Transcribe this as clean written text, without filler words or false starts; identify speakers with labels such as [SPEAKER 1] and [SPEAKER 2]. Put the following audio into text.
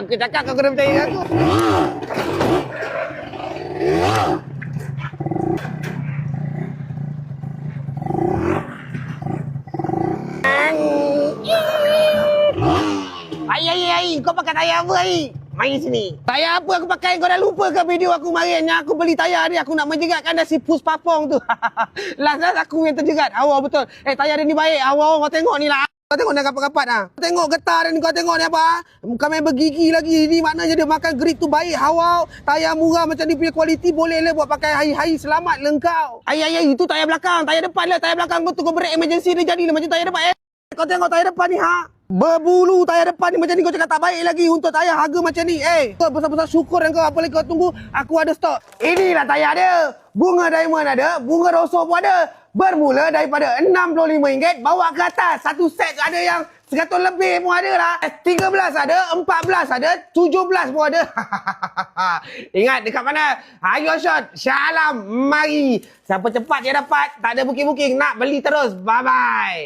[SPEAKER 1] Aku cakap kau kena percaya aku. Ai, kau pakai tayar apa, Ai? Mari sini. Tayar apa aku pakai? Kau dah lupa ke video aku kemarin yang aku beli tayar ni? Aku nak menjeratkan dah si Pus Papong tu. Last aku yang terjerat. Awal betul. Tayar dia ni baik. Awal kau tengok ni lah. Kau tengok dah rapat-rapat ah. Tengok getah dia ni, kau tengok ni apa? Bukan main bergigi lagi. Ni maknanya dia makan grip tu baik. Hawau, tayar murah macam ni punya kualiti boleh lah buat pakai hari-hari. Selamat lah kau. Ai, itu tayar belakang. Tayar depan lah. Tayar belakang kau tu kau break emergency dia jadi lah macam tayar depan. Kau tengok tayar depan ni ha. Berbulu tayar depan ni macam ni kau cakap tak baik lagi untuk tayar harga macam ni. Kau besar-besar syukur dan kau apa lagi kau tunggu. Aku ada stok. Inilah tayar dia. Bunga diamond ada, bunga rosso pun ada. Bermula daripada RM65 bawa ke atas. Satu set ada yang 100 lebih pun ada lah. 13 ada, 14 ada, 17 pun ada. Ingat dekat mana? Ayo shot. Shalom. Mari. Siapa cepat dia dapat. Tak ada booking-booking. Nak beli terus. Bye-bye.